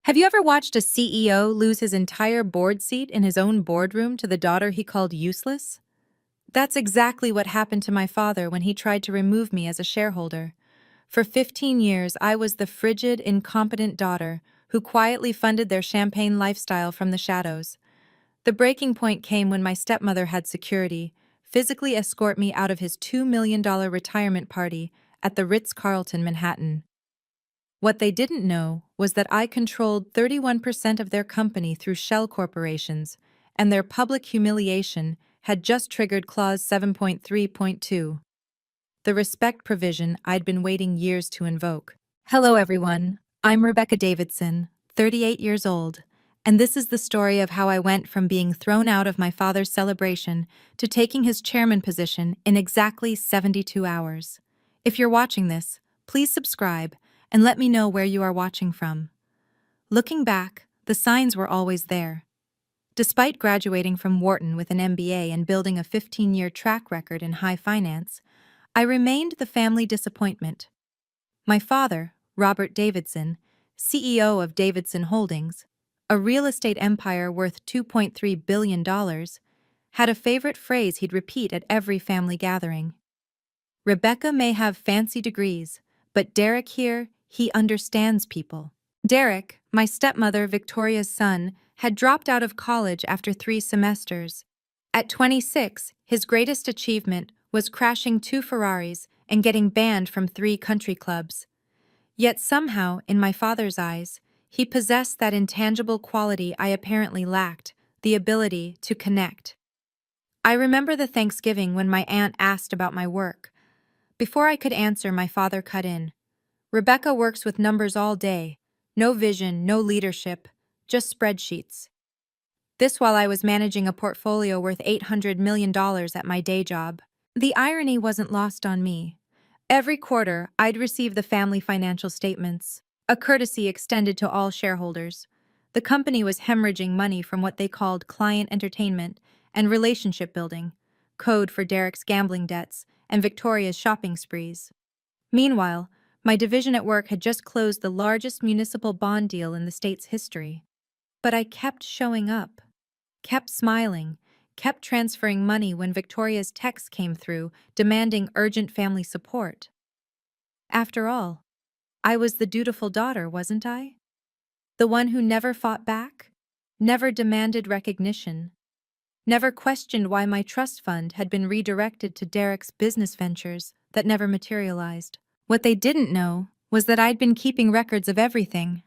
Have you ever watched a CEO lose his entire board seat in his own boardroom to the daughter he called useless? That's exactly what happened to my father when he tried to remove me as a shareholder. For 15 years, I was the frigid, incompetent daughter who quietly funded their champagne lifestyle from the shadows. The breaking point came when my stepmother had security physically escort me out of his $2 million retirement party at the Ritz-Carlton, Manhattan. What they didn't know was that I controlled 31% of their company through shell corporations, and their public humiliation had just triggered Clause 7.3.2, the respect provision I'd been waiting years to invoke. Hello, everyone. I'm Rebecca Davidson, 38 years old, and this is the story of how I went from being thrown out of my father's celebration to taking his chairman position in exactly 72 hours. If you're watching this, please subscribe and let me know where you are watching from. Looking back, the signs were always there. Despite graduating from Wharton with an MBA and building a 15-year track record in high finance, I remained the family disappointment. My father, Robert Davidson, CEO of Davidson Holdings, a real estate empire worth $2.3 billion, had a favorite phrase he'd repeat at every family gathering. Rebecca may have fancy degrees, but Derek here, he understands people. Derek, my stepmother Victoria's son, had dropped out of college after 3 semesters. At 26, his greatest achievement was crashing 2 Ferraris and getting banned from 3 country clubs. Yet somehow, in my father's eyes, he possessed that intangible quality I apparently lacked, the ability to connect. I remember the Thanksgiving when my aunt asked about my work. Before I could answer, my father cut in. Rebecca works with numbers all day. No vision, no leadership, just spreadsheets. This while I was managing a portfolio worth $800 million at my day job. The irony wasn't lost on me. Every quarter, I'd receive the family financial statements, a courtesy extended to all shareholders. The company was hemorrhaging money from what they called client entertainment and relationship building, code for Derek's gambling debts and Victoria's shopping sprees. Meanwhile, my division at work had just closed the largest municipal bond deal in the state's history. But I kept showing up, kept smiling, kept transferring money when Victoria's texts came through demanding urgent family support. After all, I was the dutiful daughter, wasn't I? The one who never fought back, never demanded recognition, never questioned why my trust fund had been redirected to Derek's business ventures that never materialized. What they didn't know was that I'd been keeping records of everything.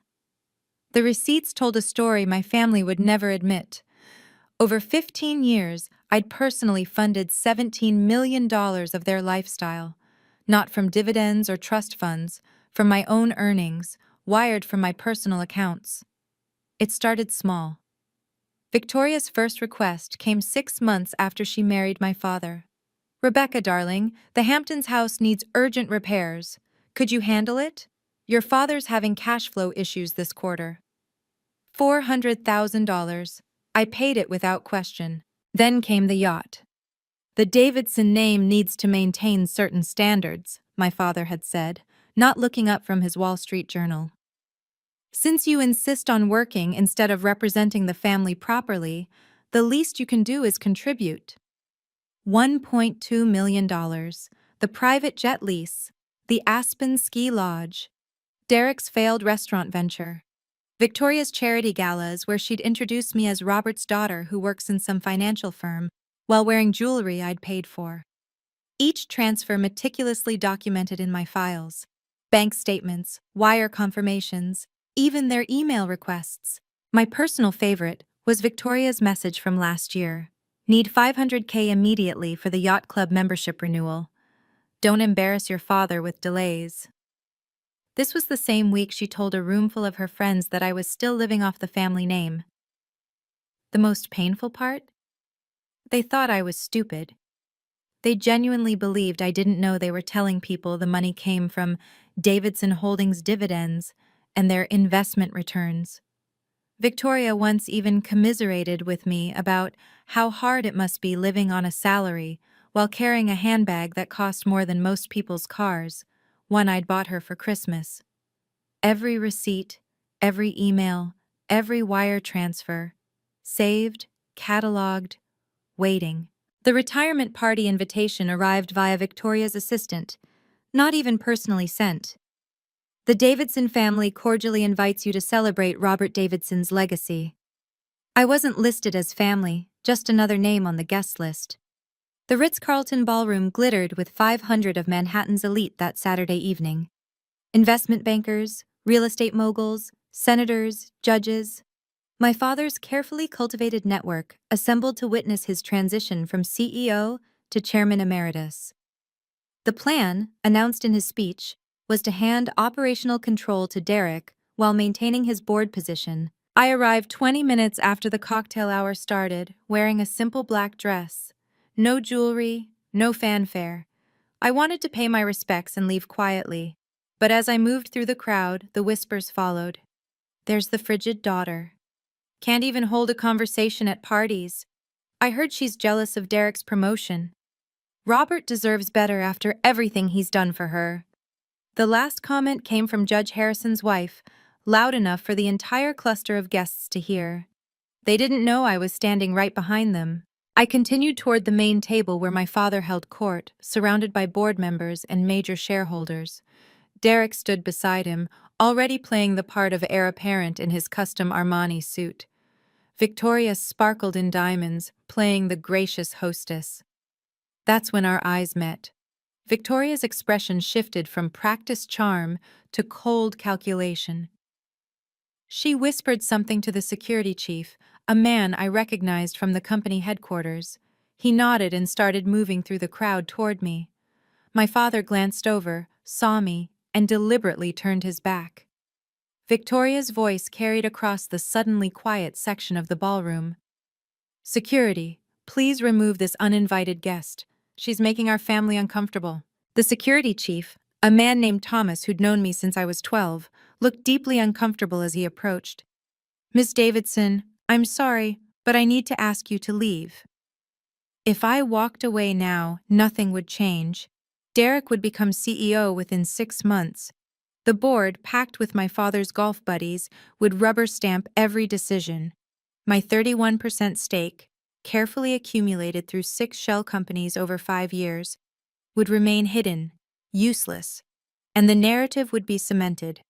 The receipts told a story my family would never admit. Over 15 years, I'd personally funded $17 million of their lifestyle, not from dividends or trust funds, from my own earnings, wired from my personal accounts. It started small. Victoria's first request came 6 months after she married my father. Rebecca, darling, the Hamptons house needs urgent repairs. Could you handle it? Your father's having cash flow issues this quarter. $400,000. I paid it without question. Then came the yacht. The Davidson name needs to maintain certain standards, my father had said, not looking up from his Wall Street Journal. Since you insist on working instead of representing the family properly, the least you can do is contribute. $1.2 million, the private jet lease, the Aspen Ski Lodge, Derek's failed restaurant venture, Victoria's charity galas where she'd introduce me as Robert's daughter who works in some financial firm while wearing jewelry I'd paid for. Each transfer meticulously documented in my files. Bank statements, wire confirmations, even their email requests. My personal favorite was Victoria's message from last year. Need $500K immediately for the yacht club membership renewal. Don't embarrass your father with delays. This was the same week she told a roomful of her friends that I was still living off the family name. The most painful part? They thought I was stupid. They genuinely believed I didn't know they were telling people the money came from Davidson Holdings dividends and their investment returns. Victoria once even commiserated with me about how hard it must be living on a salary while carrying a handbag that cost more than most people's cars, one I'd bought her for Christmas. Every receipt, Every email, every wire transfer. Saved, cataloged, waiting. The retirement party invitation arrived via Victoria's assistant, not even personally sent. The Davidson family cordially invites you to celebrate Robert Davidson's legacy. I wasn't listed as family, just another name on the guest list. The Ritz-Carlton ballroom glittered with 500 of Manhattan's elite that Saturday evening. Investment bankers, real estate moguls, senators, judges. My father's carefully cultivated network assembled to witness his transition from CEO to chairman emeritus. The plan, announced in his speech, was to hand operational control to Derek while maintaining his board position. I arrived 20 minutes after the cocktail hour started, wearing a simple black dress. No jewelry, no fanfare. I wanted to pay my respects and leave quietly. But as I moved through the crowd, the whispers followed. There's the frigid daughter. Can't even hold a conversation at parties. I heard she's jealous of Derek's promotion. Robert deserves better after everything he's done for her. The last comment came from Judge Harrison's wife, loud enough for the entire cluster of guests to hear. They didn't know I was standing right behind them. I continued toward the main table where my father held court, surrounded by board members and major shareholders. Derek stood beside him, already playing the part of heir apparent in his custom Armani suit. Victoria sparkled in diamonds, playing the gracious hostess. That's when our eyes met. Victoria's expression shifted from practiced charm to cold calculation. She whispered something to the security chief, a man I recognized from the company headquarters. He nodded and started moving through the crowd toward me. My father glanced over, saw me, and deliberately turned his back. Victoria's voice carried across the suddenly quiet section of the ballroom. "Security, please remove this uninvited guest. She's making our family uncomfortable." The security chief, a man named Thomas who'd known me since I was 12, looked deeply uncomfortable as he approached. "Miss Davidson, I'm sorry, but I need to ask you to leave." If I walked away now, nothing would change. Derek would become CEO within 6 months. The board, packed with my father's golf buddies, would rubber stamp every decision. My 31% stake, carefully accumulated through 6 shell companies over 5 years, would remain hidden, useless, and the narrative would be cemented.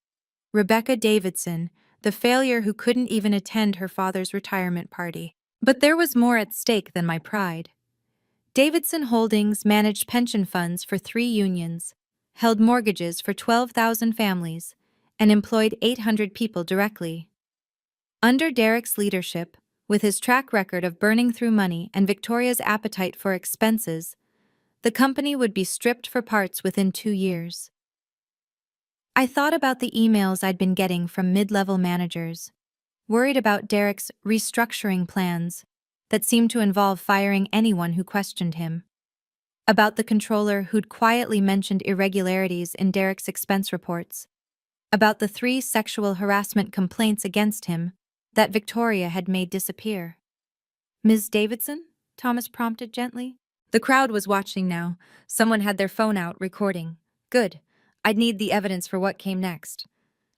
Rebecca Davidson, the failure who couldn't even attend her father's retirement party. But there was more at stake than my pride. Davidson Holdings managed pension funds for 3 unions, held mortgages for 12,000 families, and employed 800 people directly. Under Derek's leadership, with his track record of burning through money and Victoria's appetite for expenses, the company would be stripped for parts within 2 years. I thought about the emails I'd been getting from mid-level managers, worried about Derek's restructuring plans that seemed to involve firing anyone who questioned him, about the controller who'd quietly mentioned irregularities in Derek's expense reports, about the 3 sexual harassment complaints against him that Victoria had made disappear. "Ms. Davidson?" Thomas prompted gently. The crowd was watching now. Someone had their phone out, recording. Good. I'd need the evidence for what came next.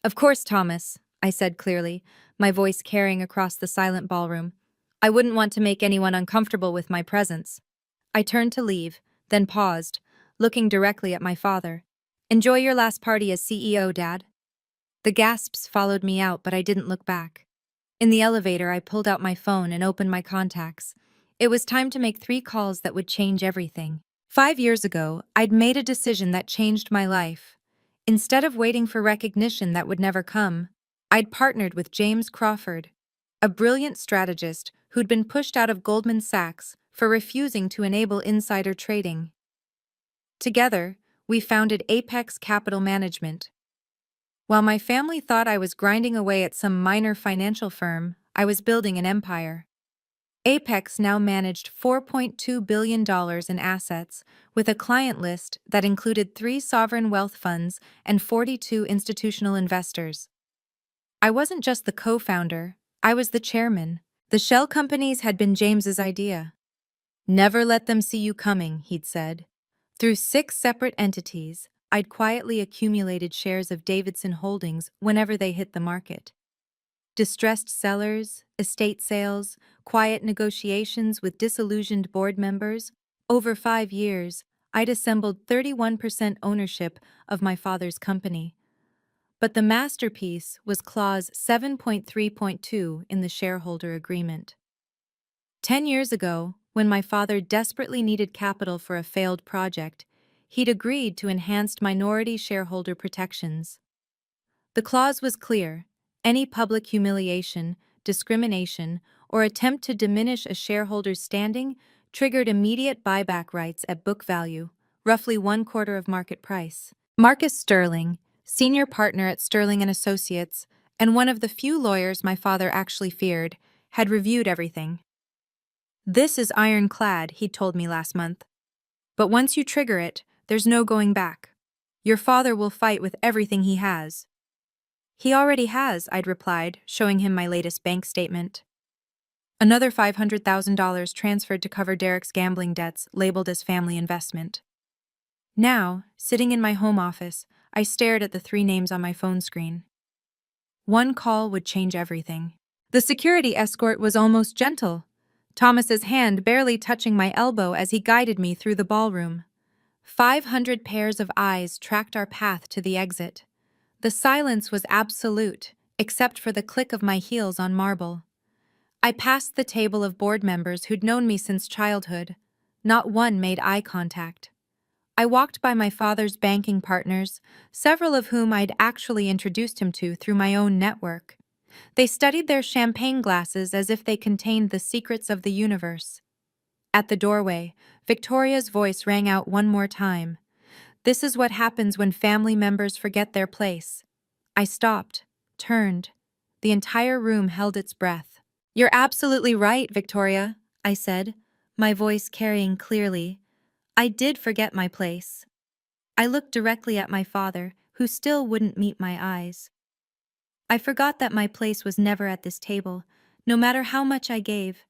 "Of course, Thomas," I said clearly, my voice carrying across the silent ballroom. I wouldn't want to make anyone uncomfortable with my presence. I turned to leave, then paused, looking directly at my father. "Enjoy your last party as CEO, Dad." The gasps followed me out, but I didn't look back. In the elevator, I pulled out my phone and opened my contacts. It was time to make 3 calls that would change everything. 5 years ago, I'd made a decision that changed my life. Instead of waiting for recognition that would never come, I'd partnered with James Crawford, a brilliant strategist who'd been pushed out of Goldman Sachs for refusing to enable insider trading. Together, we founded Apex Capital Management. While my family thought I was grinding away at some minor financial firm, I was building an empire. Apex now managed $4.2 billion in assets, with a client list that included 3 sovereign wealth funds and 42 institutional investors. I wasn't just the co-founder, I was the chairman. The shell companies had been James's idea. "Never let them see you coming," he'd said. Through 6 separate entities, I'd quietly accumulated shares of Davidson Holdings whenever they hit the market. Distressed sellers, estate sales, quiet negotiations with disillusioned board members. Over 5 years, I'd assembled 31% ownership of my father's company. But the masterpiece was Clause 7.3.2 in the shareholder agreement. 10 years ago, when my father desperately needed capital for a failed project, he'd agreed to enhanced minority shareholder protections. The clause was clear: any public humiliation, discrimination, or attempt to diminish a shareholder's standing triggered immediate buyback rights at book value, roughly 1/4 of market price. Marcus Sterling, senior partner at Sterling and Associates, and one of the few lawyers my father actually feared, had reviewed everything. "This is ironclad," he told me last month. "But once you trigger it, there's no going back. Your father will fight with everything he has." "He already has," I'd replied, showing him my latest bank statement. Another $500,000 transferred to cover Derek's gambling debts, labeled as family investment. Now, sitting in my home office, I stared at the 3 names on my phone screen. One call would change everything. The security escort was almost gentle, Thomas's hand barely touching my elbow as he guided me through the ballroom. 500 pairs of eyes tracked our path to the exit. The silence was absolute, except for the click of my heels on marble. I passed the table of board members who'd known me since childhood. Not one made eye contact. I walked by my father's banking partners, several of whom I'd actually introduced him to through my own network. They studied their champagne glasses as if they contained the secrets of the universe. At the doorway, Victoria's voice rang out one more time. "This is what happens when family members forget their place." I stopped, turned. The entire room held its breath. "You're absolutely right, Victoria," I said, my voice carrying clearly. I did forget my place. I looked directly at my father, who still wouldn't meet my eyes. I forgot that my place was never at this table, no matter how much I gave.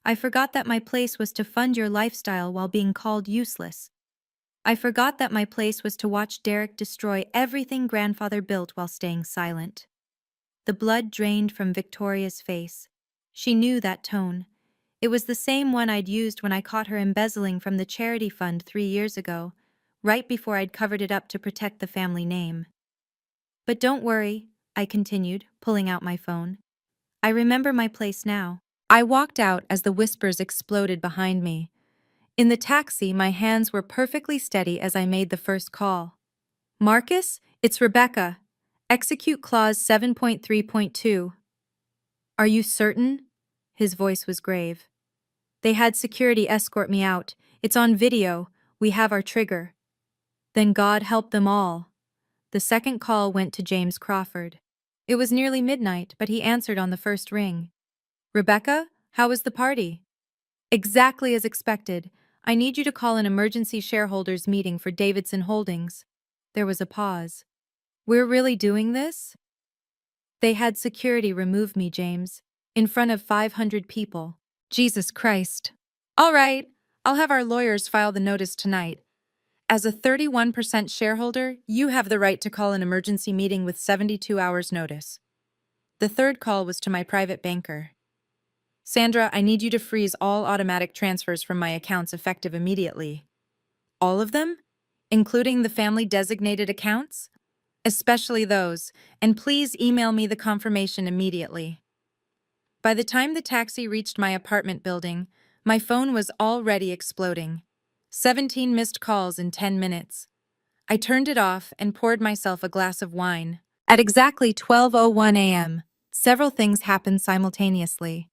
I forgot that my place was to fund your lifestyle while being called useless. I forgot that my place was to watch Derek destroy everything grandfather built while staying silent. The blood drained from Victoria's face. She knew that tone. It was the same one I'd used when I caught her embezzling from the charity fund 3 years ago, right before I'd covered it up to protect the family name. "But don't worry," I continued, pulling out my phone. "I remember my place now." I walked out as the whispers exploded behind me. In the taxi, my hands were perfectly steady as I made the first call. "Marcus, it's Rebecca. Execute Clause 7.3.2. "Are you certain?" His voice was grave. "They had security escort me out. It's on video. We have our trigger." "Then God help them all." The second call went to James Crawford. It was nearly midnight, but he answered on the first ring. "Rebecca, how was the party?" "Exactly as expected. I need you to call an emergency shareholders meeting for Davidson Holdings." There was a pause. "We're really doing this?" "They had security remove me, James, in front of 500 people. Jesus Christ." "All right, I'll have our lawyers file the notice tonight. As a 31% shareholder, you have the right to call an emergency meeting with 72 hours notice." The third call was to my private banker. "Sandra, I need you to freeze all automatic transfers from my accounts effective immediately." "All of them? Including the family-designated accounts?" "Especially those, and please email me the confirmation immediately." By the time the taxi reached my apartment building, my phone was already exploding. 17 missed calls in 10 minutes. I turned it off and poured myself a glass of wine. At exactly 12:01 a.m., several things happened simultaneously.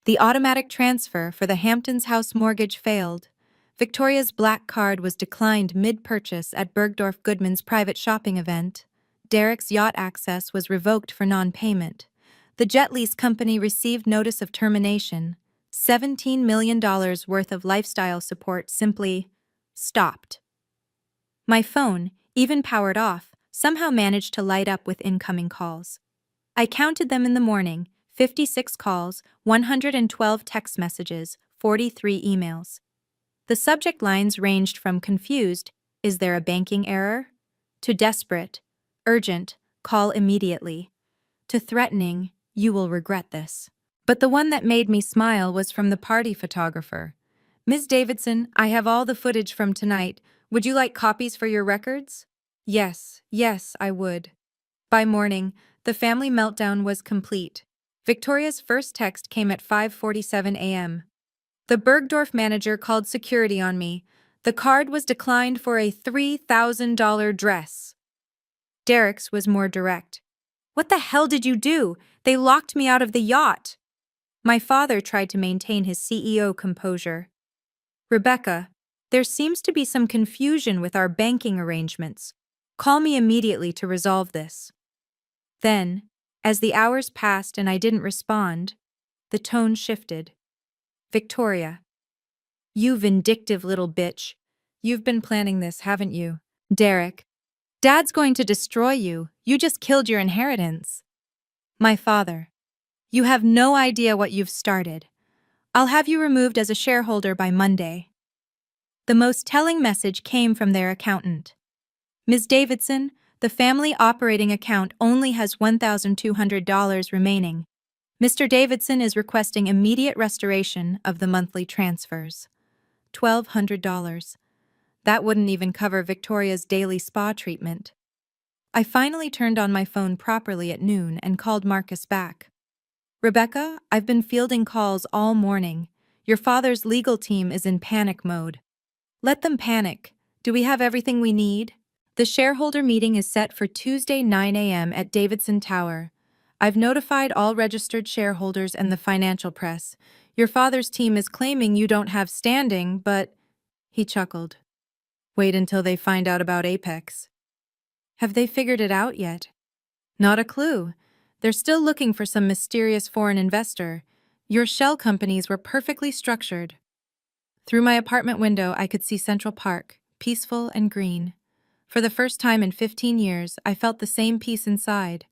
The automatic transfer for the Hamptons house mortgage failed. Victoria's black card was declined mid-purchase at Bergdorf Goodman's private shopping event. Derek's yacht access was revoked for non-payment. The jet lease company received notice of termination. $17 million worth of lifestyle support simply stopped. My phone, even powered off, somehow managed to light up with incoming calls. I counted them in the morning: 56 calls, 112 text messages, 43 emails. The subject lines ranged from confused, "Is there a banking error?" to desperate, "Urgent, call immediately," to threatening, You will regret this. But the one that made me smile was from the party photographer. Ms. Davidson, I have all the footage from tonight. Would you like copies for your records? Yes, I would. By morning, the family meltdown was complete. Victoria's first text came at 5:47 a.m. The Bergdorf manager called security on me. The card was declined for a $3,000 dress. Derek's was more direct. What the hell did you do? They locked me out of the yacht. My father tried to maintain his CEO composure. Rebecca, there seems to be some confusion with our banking arrangements. Call me immediately to resolve this. Then, as the hours passed and I didn't respond, the tone shifted. Victoria. You vindictive little bitch. You've been planning this, haven't you? Derek. Dad's going to destroy you. You just killed your inheritance. My father. You have no idea what you've started. I'll have you removed as a shareholder by Monday. The most telling message came from their accountant. Ms. Davidson, the family operating account only has $1,200 remaining. Mr. Davidson is requesting immediate restoration of the monthly transfers. $1,200. That wouldn't even cover Victoria's daily spa treatment. I finally turned on my phone properly at noon and called Marcus back. Rebecca, I've been fielding calls all morning. Your father's legal team is in panic mode. Let them panic. Do we have everything we need? The shareholder meeting is set for Tuesday 9 a.m. at Davidson Tower. I've notified all registered shareholders and the financial press. Your father's team is claiming you don't have standing, but... He chuckled. Wait until they find out about Apex. Have they figured it out yet? Not a clue. They're still looking for some mysterious foreign investor. Your shell companies were perfectly structured. Through my apartment window, I could see Central Park, peaceful and green. For the first time in 15 years, I felt the same peace inside.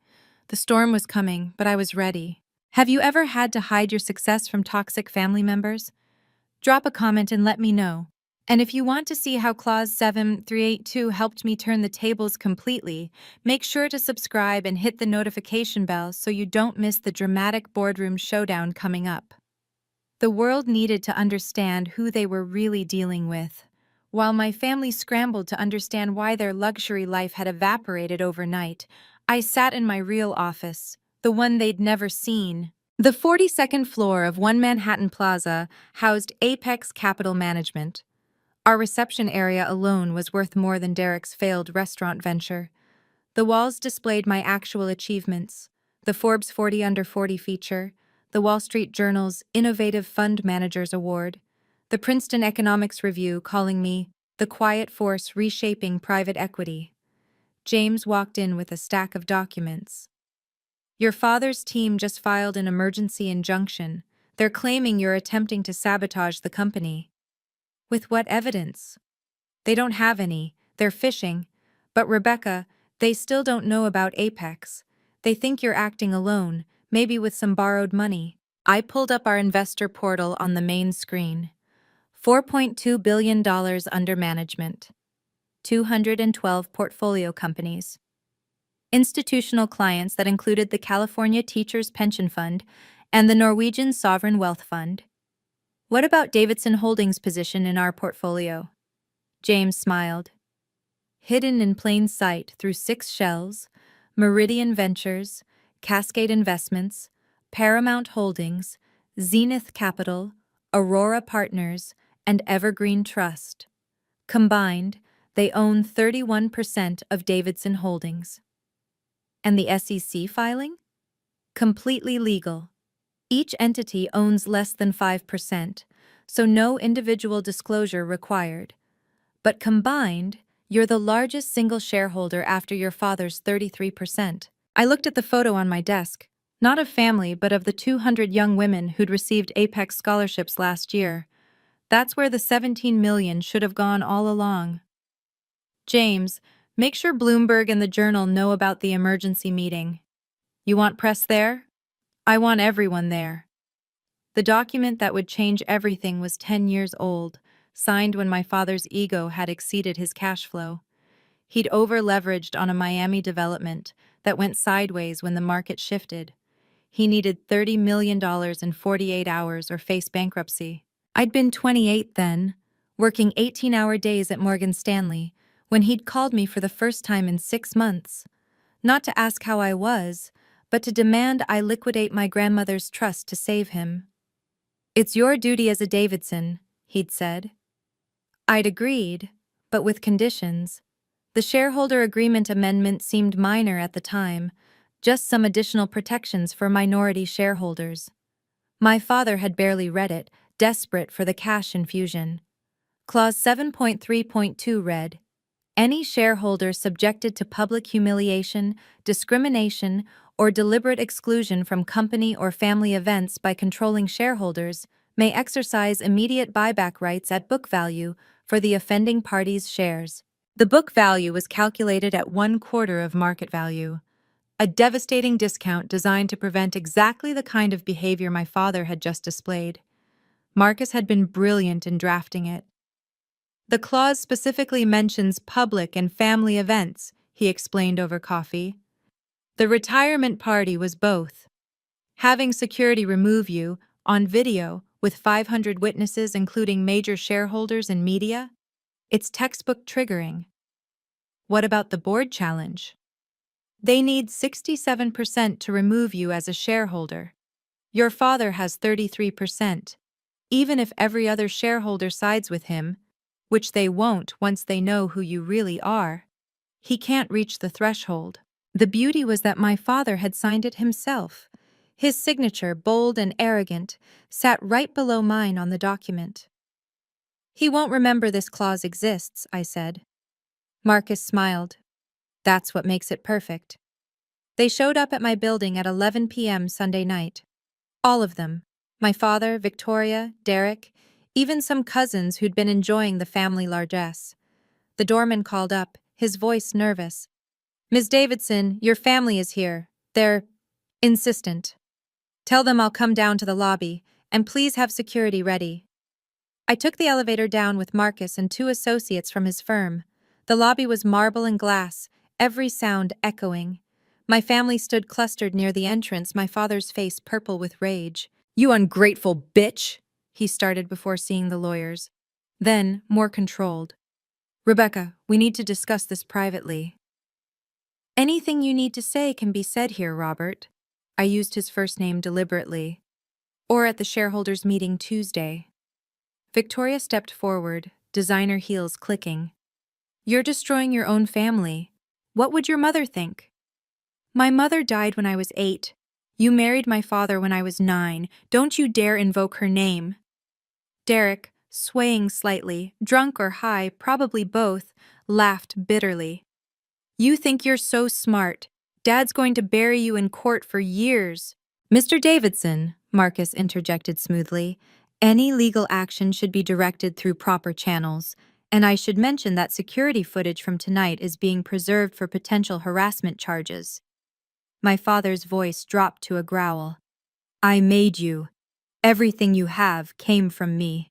The storm was coming, but I was ready. Have you ever had to hide your success from toxic family members? Drop a comment and let me know. And if you want to see how Clause 7382 helped me turn the tables completely, make sure to subscribe and hit the notification bell so you don't miss the dramatic boardroom showdown coming up. The world needed to understand who they were really dealing with, while my family scrambled to understand why their luxury life had evaporated overnight. I sat in my real office, the one they'd never seen. The 42nd floor of One Manhattan Plaza housed Apex Capital Management. Our reception area alone was worth more than Derek's failed restaurant venture. The walls displayed my actual achievements: the Forbes 40 Under 40 feature, the Wall Street Journal's Innovative Fund Managers Award, the Princeton Economics Review calling me the quiet force reshaping private equity. James walked in with a stack of documents. Your father's team just filed an emergency injunction. They're claiming you're attempting to sabotage the company. With what evidence? They don't have any. They're fishing. But Rebecca, they still don't know about Apex. They think you're acting alone, maybe with some borrowed money. I pulled up our investor portal on the main screen. $4.2 billion under management. 212 portfolio companies. Institutional clients that included the California Teachers Pension Fund and the Norwegian Sovereign Wealth Fund. What about Davidson Holdings' position in our portfolio? James smiled. Hidden in plain sight through 6 shells, Meridian Ventures, Cascade Investments, Paramount Holdings, Zenith Capital, Aurora Partners, and Evergreen Trust. Combined, they own 31% of Davidson Holdings. And the SEC filing? Completely legal. Each entity owns less than 5%, so no individual disclosure required. But combined, you're the largest single shareholder after your father's 33%. I looked at the photo on my desk, not of family but of the 200 young women who'd received Apex scholarships last year. That's where the $17 million should have gone all along. James, make sure Bloomberg and the Journal know about the emergency meeting. You want press there? I want everyone there. The document that would change everything was 10 years old, signed when my father's ego had exceeded his cash flow. He'd over-leveraged on a Miami development that went sideways when the market shifted. He needed $30 million in 48 hours or face bankruptcy. I'd been 28 then, working 18-hour days at Morgan Stanley, when he'd called me for the first time in 6 months. Not to ask how I was, but to demand I liquidate my grandmother's trust to save him. "It's your duty as a Davidson," he'd said. I'd agreed, but with conditions. The shareholder agreement amendment seemed minor at the time, just some additional protections for minority shareholders. My father had barely read it, desperate for the cash infusion. Clause 7.3.2 read, "Any shareholder subjected to public humiliation, discrimination, or deliberate exclusion from company or family events by controlling shareholders may exercise immediate buyback rights at book value for the offending party's shares." The book value was calculated at 1/4 of market value, a devastating discount designed to prevent exactly the kind of behavior my father had just displayed. Marcus had been brilliant in drafting it. "The clause specifically mentions public and family events," he explained over coffee. "The retirement party was both. Having security remove you, on video, with 500 witnesses including major shareholders and media, it's textbook triggering." What about the board challenge? "They need 67% to remove you as a shareholder. Your father has 33%. Even if every other shareholder sides with him, which they won't once they know who you really are, he can't reach the threshold." The beauty was that my father had signed it himself. His signature, bold and arrogant, sat right below mine on the document. "He won't remember this clause exists," I said. Marcus smiled. "That's what makes it perfect." They showed up at my building at 11 p.m. Sunday night. All of them. My father, Victoria, Derek, even some cousins who'd been enjoying the family largesse. The doorman called up, his voice nervous. "Miss Davidson, your family is here. They're insistent. Tell them I'll come down to the lobby, and please have security ready." I took the elevator down with Marcus and 2 associates from his firm. The lobby was marble and glass, every sound echoing. My family stood clustered near the entrance, my father's face purple with rage. "You ungrateful bitch!" he started before seeing the lawyers. Then, more controlled. "Rebecca, we need to discuss this privately." "Anything you need to say can be said here, Robert." I used his first name deliberately. "Or at the shareholders' meeting Tuesday." Victoria stepped forward, designer heels clicking. "You're destroying your own family. What would your mother think?" "My mother died when I was 8. You married my father when I was 9. Don't you dare invoke her name." Derek, swaying slightly, drunk or high, probably both, laughed bitterly. "You think you're so smart. Dad's going to bury you in court for years." "Mr. Davidson," Marcus interjected smoothly, "any legal action should be directed through proper channels, and I should mention that security footage from tonight is being preserved for potential harassment charges." My father's voice dropped to a growl. "I made you. Everything you have came from me."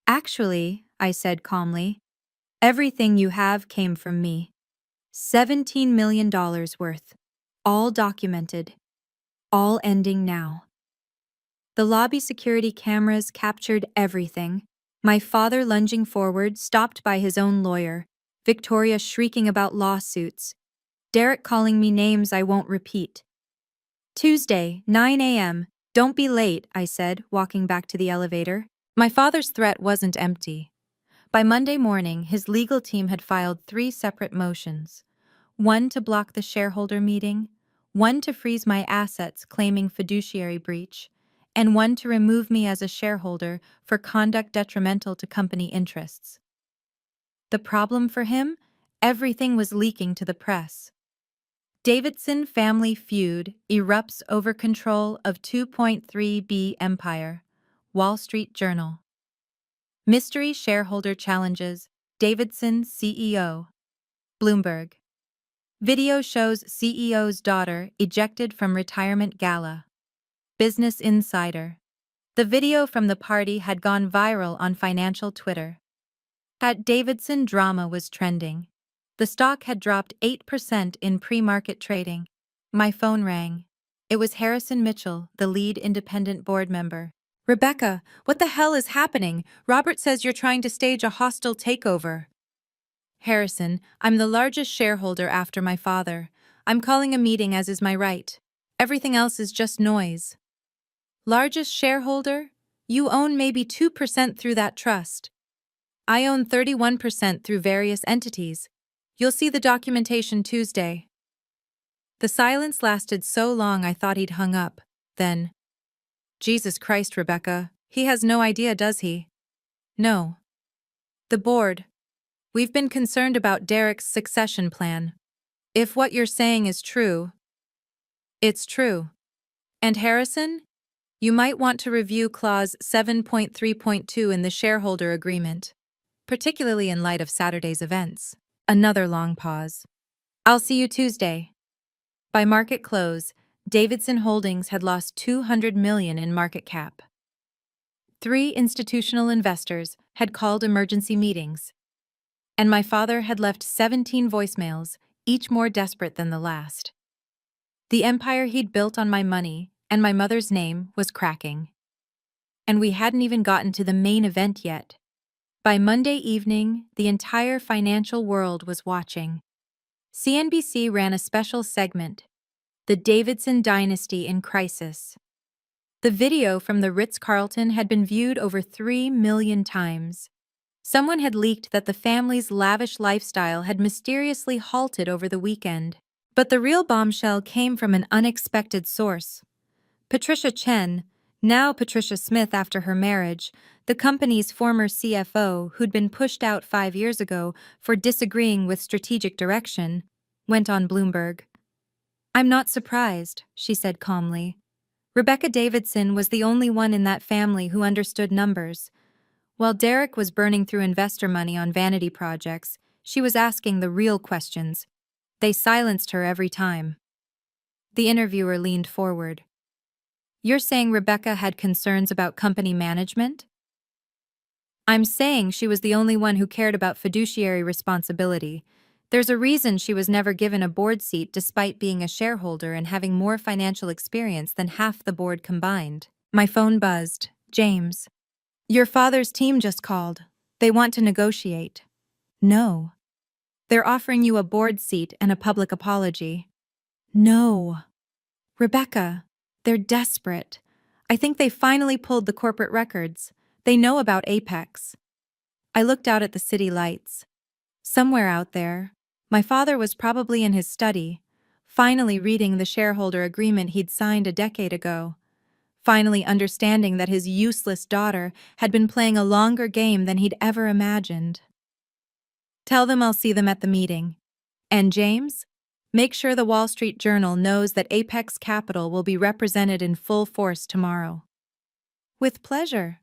"Actually," I said calmly, "everything you have came from me. $17 million worth. All documented. All ending now." The lobby security cameras captured everything. My father lunging forward, stopped by his own lawyer. Victoria shrieking about lawsuits. Derek calling me names I won't repeat. "Tuesday, 9 a.m. Don't be late," I said, walking back to the elevator. My father's threat wasn't empty. By Monday morning, his legal team had filed 3 separate motions. One to block the shareholder meeting, one to freeze my assets claiming fiduciary breach, and one to remove me as a shareholder for conduct detrimental to company interests. The problem for him? Everything was leaking to the press. Davidson family feud erupts over control of 2.3B empire. Wall Street Journal. Mystery shareholder challenges Davidson CEO. Bloomberg. Video shows CEO's daughter ejected from retirement gala. Business Insider. The video from the party had gone viral on financial Twitter. That Davidson drama was trending. The stock had dropped 8% in pre-market trading. My phone rang. It was Harrison Mitchell, the lead independent board member. Rebecca, what the hell is happening? Robert says you're trying to stage a hostile takeover. Harrison, I'm the largest shareholder after my father. I'm calling a meeting as is my right. Everything else is just noise. Largest shareholder? You own maybe 2% through that trust. I own 31% through various entities. You'll see the documentation Tuesday. The silence lasted so long I thought he'd hung up. Then, Jesus Christ, Rebecca, he has no idea, does he? No. The board. We've been concerned about Derek's succession plan. If what you're saying is true, it's true. And Harrison? You might want to review Clause 7.3.2 in the shareholder agreement, particularly in light of Saturday's events. Another long pause. I'll see you Tuesday. By market close, Davidson Holdings had lost $200 million in market cap. 3 institutional investors had called emergency meetings, and my father had left 17 voicemails, each more desperate than the last. The empire he'd built on my money and my mother's name was cracking. And we hadn't even gotten to the main event yet. By Monday evening, the entire financial world was watching. CNBC ran a special segment, The Davidson Dynasty in Crisis. The video from the Ritz-Carlton had been viewed over 3 million times. Someone had leaked that the family's lavish lifestyle had mysteriously halted over the weekend. But the real bombshell came from an unexpected source. Patricia Chen, now Patricia Smith after her marriage, the company's former CFO who'd been pushed out 5 years ago for disagreeing with strategic direction, went on Bloomberg. I'm not surprised, she said calmly. Rebecca Davidson was the only one in that family who understood numbers. While Derek was burning through investor money on vanity projects, she was asking the real questions. They silenced her every time. The interviewer leaned forward. You're saying Rebecca had concerns about company management? I'm saying she was the only one who cared about fiduciary responsibility. There's a reason she was never given a board seat despite being a shareholder and having more financial experience than half the board combined. My phone buzzed. James. Your father's team just called. They want to negotiate. No. They're offering you a board seat and a public apology. No. Rebecca, they're desperate. I think they finally pulled the corporate records. They know about Apex. I looked out at the city lights. Somewhere out there, my father was probably in his study, finally reading the shareholder agreement he'd signed a decade ago, finally understanding that his useless daughter had been playing a longer game than he'd ever imagined. Tell them I'll see them at the meeting. And James, make sure the Wall Street Journal knows that Apex Capital will be represented in full force tomorrow. With pleasure.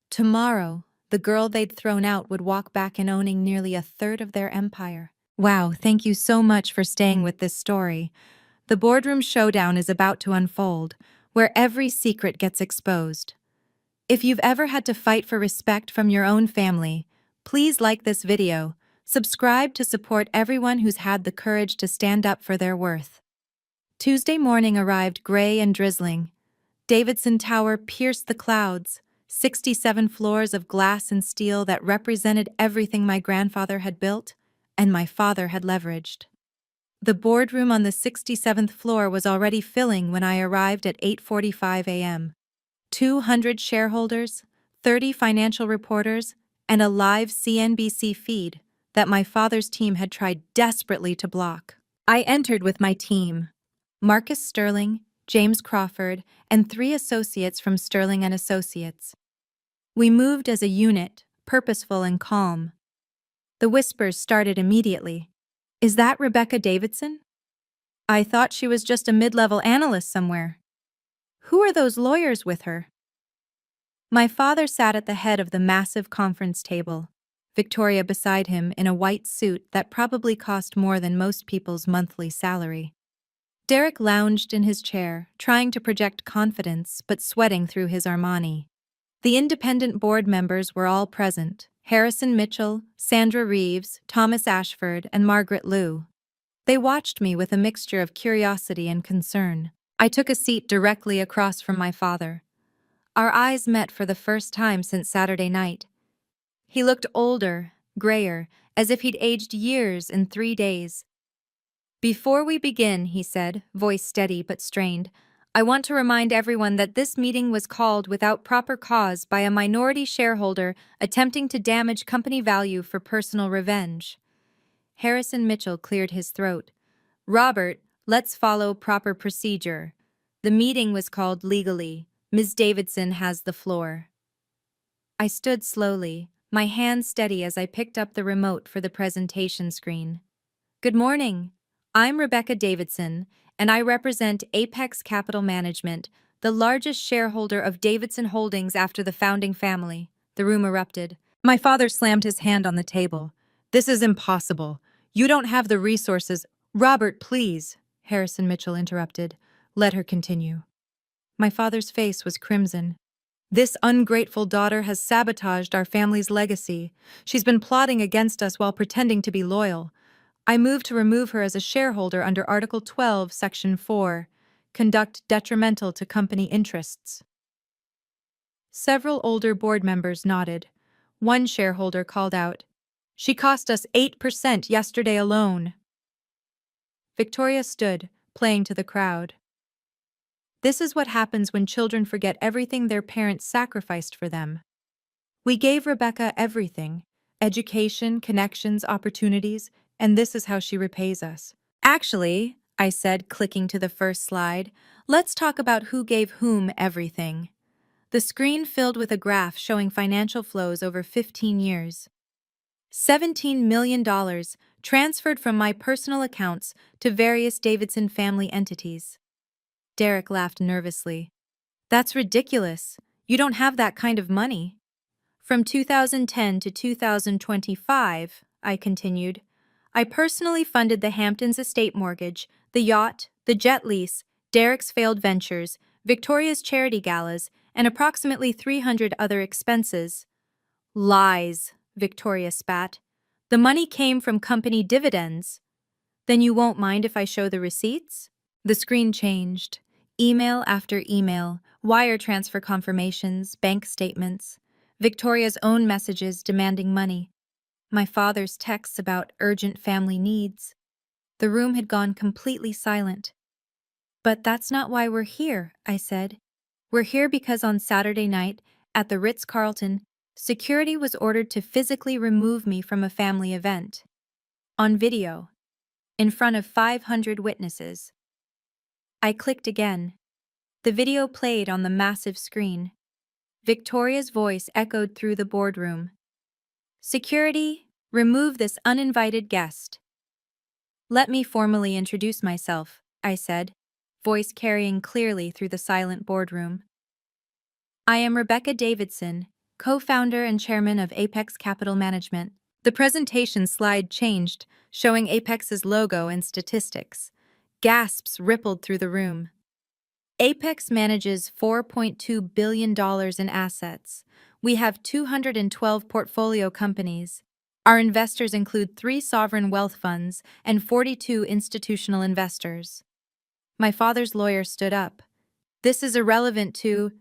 Tomorrow, the girl they'd thrown out would walk back in owning nearly a third of their empire. Wow, thank you so much for staying with this story. The boardroom showdown is about to unfold, where every secret gets exposed. If you've ever had to fight for respect from your own family, please like this video, subscribe to support everyone who's had the courage to stand up for their worth. Tuesday morning arrived gray and drizzling. Davidson Tower pierced the clouds, 67 floors of glass and steel that represented everything my grandfather had built and my father had leveraged. The boardroom on the 67th floor was already filling when I arrived at 8:45 a.m. 200 shareholders, 30 financial reporters, and a live CNBC feed that my father's team had tried desperately to block. I entered with my team, Marcus Sterling, James Crawford, and 3 associates from Sterling and Associates. We moved as a unit, purposeful and calm. The whispers started immediately. Is that Rebecca Davidson? I thought she was just a mid-level analyst somewhere. Who are those lawyers with her? My father sat at the head of the massive conference table, Victoria beside him in a white suit that probably cost more than most people's monthly salary. Derek lounged in his chair, trying to project confidence but sweating through his Armani. The independent board members were all present: Harrison Mitchell, Sandra Reeves, Thomas Ashford, and Margaret Liu. They watched me with a mixture of curiosity and concern. I took a seat directly across from my father. Our eyes met for the first time since Saturday night. He looked older, grayer, as if he'd aged years in 3 days. "Before we begin," he said, voice steady but strained, "I want to remind everyone that this meeting was called without proper cause by a minority shareholder attempting to damage company value for personal revenge." Harrison Mitchell cleared his throat. "Robert, let's follow proper procedure. The meeting was called legally. Ms. Davidson has the floor." I stood slowly, my hand steady as I picked up the remote for the presentation screen. "Good morning. I'm Rebecca Davidson, and I represent Apex Capital Management, the largest shareholder of Davidson Holdings after the founding family." The room erupted. My father slammed his hand on the table. "This is impossible. You don't have the resources." "Robert, please," Harrison Mitchell interrupted. "Let her continue." My father's face was crimson. "This ungrateful daughter has sabotaged our family's legacy. She's been plotting against us while pretending to be loyal. I move to remove her as a shareholder under Article 12, Section 4, conduct detrimental to company interests." Several older board members nodded. One shareholder called out, "She cost us 8% yesterday alone." Victoria stood, playing to the crowd. "This is what happens when children forget everything their parents sacrificed for them. We gave Rebecca everything: education, connections, opportunities, and this is how she repays us." "Actually," I said, clicking to the first slide, "let's talk about who gave whom everything." The screen filled with a graph showing financial flows over 15 years. $17 million transferred from my personal accounts to various Davidson family entities. Derek laughed nervously. "That's ridiculous. You don't have that kind of money." "From 2010 to 2025, I continued, "I personally funded the Hamptons estate mortgage, the yacht, the jet lease, Derek's failed ventures, Victoria's charity galas, and approximately 300 other expenses." "Lies," Victoria spat. "The money came from company dividends." "Then you won't mind if I show the receipts?" The screen changed. Email after email, wire transfer confirmations, bank statements, Victoria's own messages demanding money, my father's texts about urgent family needs. The room had gone completely silent. "But that's not why we're here," I said. "We're here because on Saturday night, at the Ritz-Carlton, security was ordered to physically remove me from a family event. On video. In front of 500 witnesses." I clicked again. The video played on the massive screen. Victoria's voice echoed through the boardroom. "Security, remove this uninvited guest." "Let me formally introduce myself," I said, voice carrying clearly through the silent boardroom. "I am Rebecca Davidson, co-founder and chairman of Apex Capital Management." The presentation slide changed, showing Apex's logo and statistics. Gasps rippled through the room. "Apex manages $4.2 billion in assets. We have 212 portfolio companies. Our investors include 3 sovereign wealth funds and 42 institutional investors." My father's lawyer stood up. "This is irrelevant to—"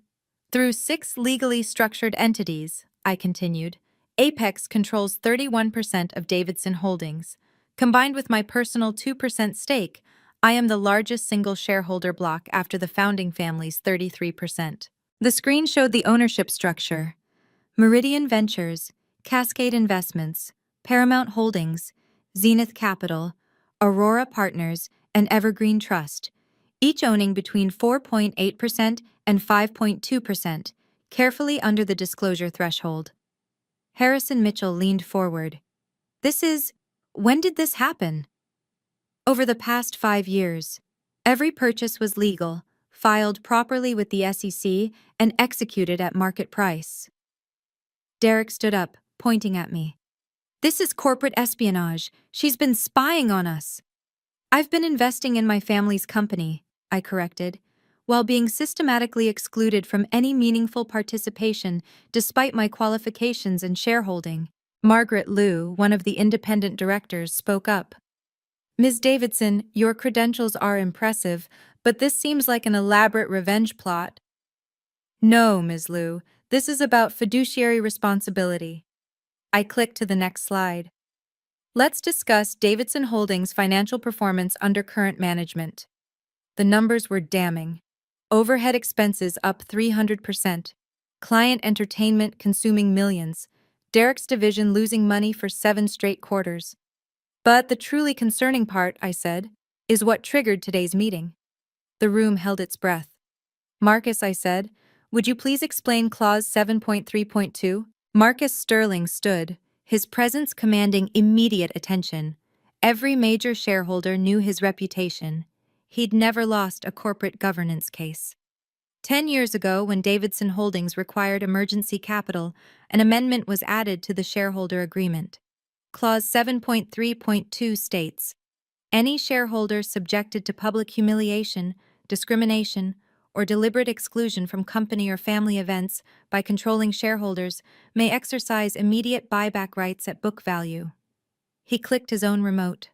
"Through 6 legally structured entities," I continued, "Apex controls 31% of Davidson Holdings. Combined with my personal 2% stake, I am the largest single shareholder block after the founding family's 33%. The screen showed the ownership structure. Meridian Ventures, Cascade Investments, Paramount Holdings, Zenith Capital, Aurora Partners, and Evergreen Trust, each owning between 4.8% and 5.2%, carefully under the disclosure threshold. Harrison Mitchell leaned forward. When did this happen?" "Over the past 5 years. Every purchase was legal, filed properly with the SEC, and executed at market price." Derek stood up, pointing at me. "This is corporate espionage. She's been spying on us." "I've been investing in my family's company," I corrected, "while being systematically excluded from any meaningful participation despite my qualifications and shareholding." Margaret Liu, one of the independent directors, spoke up. Ms. Davidson, your credentials are impressive, but this seems like an elaborate revenge plot. No, Ms. Liu, this is about fiduciary responsibility. I click to the next slide. Let's discuss Davidson Holdings' financial performance under current management. The numbers were damning. Overhead expenses up 300%. Client entertainment consuming millions. Derek's division losing money for 7 straight quarters. But the truly concerning part, I said, is what triggered today's meeting. The room held its breath. Marcus, I said, would you please explain Clause 7.3.2? Marcus Sterling stood, his presence commanding immediate attention. Every major shareholder knew his reputation. He'd never lost a corporate governance case. 10 years ago, when Davidson Holdings required emergency capital, an amendment was added to the shareholder agreement. Clause 7.3.2 states, any shareholder subjected to public humiliation, discrimination, or deliberate exclusion from company or family events by controlling shareholders may exercise immediate buyback rights at book value. He clicked his own remote.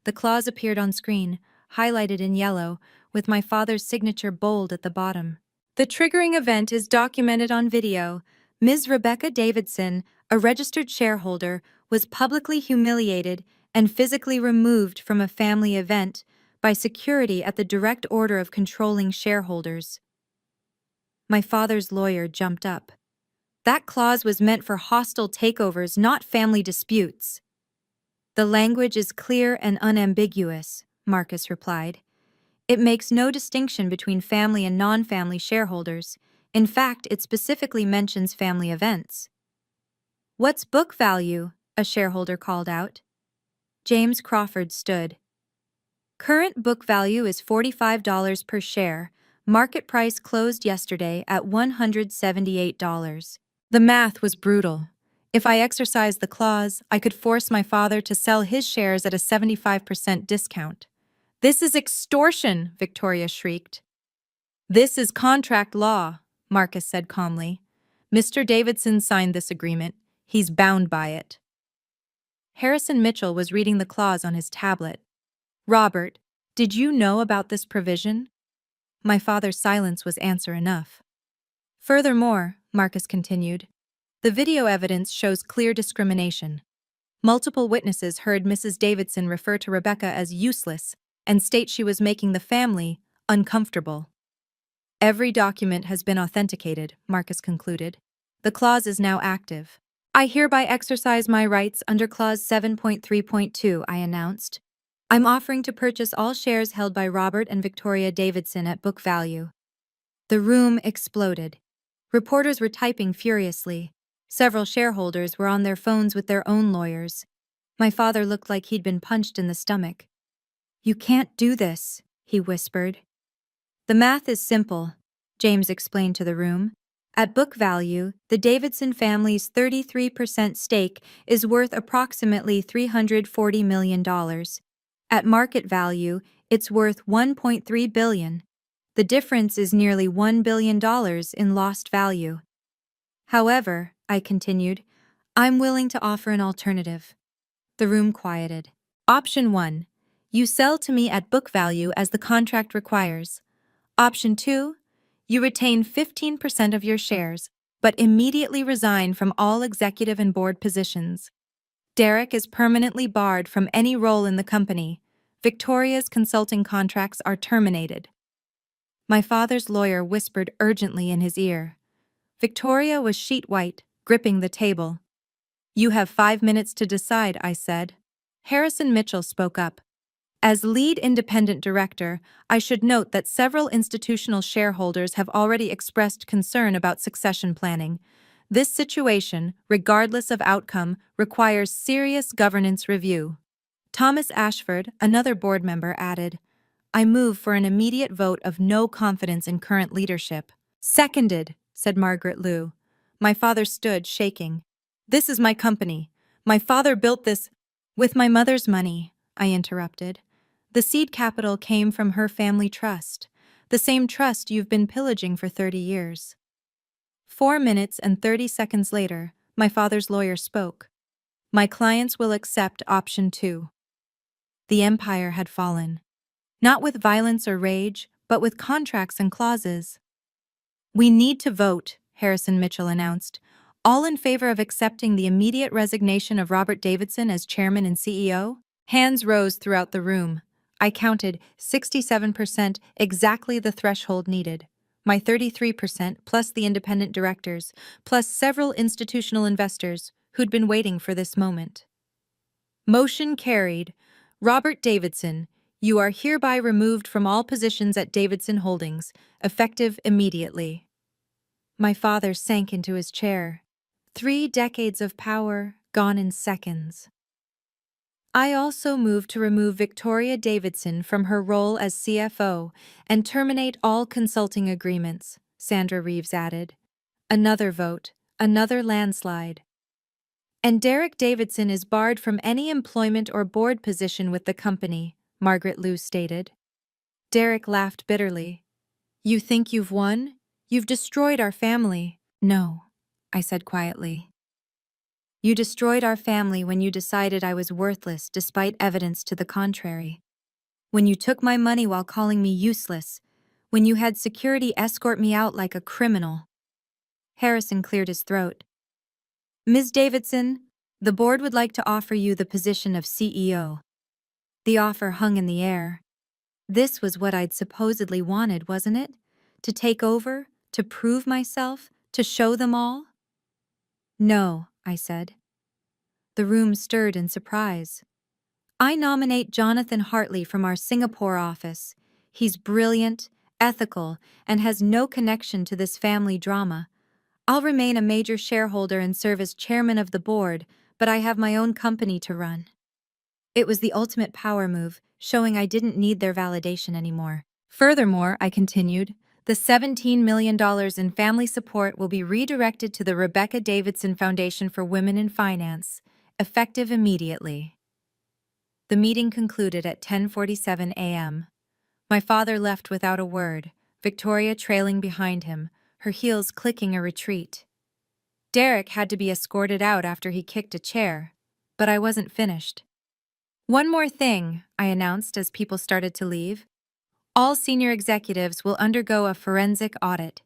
The clause appeared on screen, highlighted in yellow, with my father's signature bold at the bottom. The triggering event is documented on video. Ms. Rebecca Davidson, a registered shareholder, was publicly humiliated and physically removed from a family event by security at the direct order of controlling shareholders. My father's lawyer jumped up. That clause was meant for hostile takeovers, not family disputes. The language is clear and unambiguous, Marcus replied. It makes no distinction between family and non-family shareholders. In fact, it specifically mentions family events. What's book value? A shareholder called out. James Crawford stood. Current book value is $45 per share. Market price closed yesterday at $178. The math was brutal. If I exercised the clause, I could force my father to sell his shares at a 75% discount. This is extortion, Victoria shrieked. This is contract law, Marcus said calmly. Mr. Davidson signed this agreement. He's bound by it. Harrison Mitchell was reading the clause on his tablet. Robert, did you know about this provision? My father's silence was answer enough. Furthermore, Marcus continued, the video evidence shows clear discrimination. Multiple witnesses heard Mrs. Davidson refer to Rebecca as useless and state she was making the family uncomfortable. Every document has been authenticated, Marcus concluded. The clause is now active. I hereby exercise my rights under Clause 7.3.2, I announced. I'm offering to purchase all shares held by Robert and Victoria Davidson at book value. The room exploded. Reporters were typing furiously. Several shareholders were on their phones with their own lawyers. My father looked like he'd been punched in the stomach. You can't do this, he whispered. The math is simple, James explained to the room. At book value, the Davidson family's 33% stake is worth approximately $340 million. At market value, it's worth $1.3 billion. The difference is nearly $1 billion in lost value. However, I continued, I'm willing to offer an alternative. The room quieted. Option 1. You sell to me at book value as the contract requires. Option 2. You retain 15% of your shares, but immediately resign from all executive and board positions. Derek is permanently barred from any role in the company. Victoria's consulting contracts are terminated. My father's lawyer whispered urgently in his ear. Victoria was sheet white, gripping the table. You have 5 minutes to decide, I said. Harrison Mitchell spoke up. As lead independent director, I should note that several institutional shareholders have already expressed concern about succession planning. This situation, regardless of outcome, requires serious governance review. Thomas Ashford, another board member, added, I move for an immediate vote of no confidence in current leadership. Seconded, said Margaret Liu. My father stood, shaking. This is my company. My father built this with my mother's money, I interrupted. The seed capital came from her family trust, the same trust you've been pillaging for 30 years. 4 minutes and 30 seconds later, my father's lawyer spoke. My clients will accept option 2. The empire had fallen. Not with violence or rage, but with contracts and clauses. "We need to vote," Harrison Mitchell announced. "All in favor of accepting the immediate resignation of Robert Davidson as chairman and CEO?" Hands rose throughout the room. I counted 67%, exactly the threshold needed. My 33% plus the independent directors, plus several institutional investors who'd been waiting for this moment. Motion carried. Robert Davidson, you are hereby removed from all positions at Davidson Holdings, effective immediately. My father sank into his chair. 3 decades of power gone in seconds. I also moved to remove Victoria Davidson from her role as CFO and terminate all consulting agreements, Sandra Reeves added. Another vote, another landslide. "And Derek Davidson is barred from any employment or board position with the company," Margaret Liu stated. Derek laughed bitterly. "You think you've won? You've destroyed our family." "No," I said quietly. "You destroyed our family when you decided I was worthless despite evidence to the contrary. When you took my money while calling me useless. When you had security escort me out like a criminal." Harrison cleared his throat. "Ms. Davidson, the board would like to offer you the position of CEO." The offer hung in the air. This was what I'd supposedly wanted, wasn't it? To take over, to prove myself, to show them all? "No," I said. The room stirred in surprise. "I nominate Jonathan Hartley from our Singapore office. He's brilliant, ethical, and has no connection to this family drama. I'll remain a major shareholder and serve as chairman of the board, but I have my own company to run." It was the ultimate power move, showing I didn't need their validation anymore. "Furthermore," I continued, "the $17 million in family support will be redirected to the Rebecca Davidson Foundation for Women in Finance, effective immediately." The meeting concluded at 10:47 a.m. My father left without a word, Victoria trailing behind him, her heels clicking a retreat. Derek had to be escorted out after he kicked a chair, but I wasn't finished. "One more thing," I announced as people started to leave. "All senior executives will undergo a forensic audit.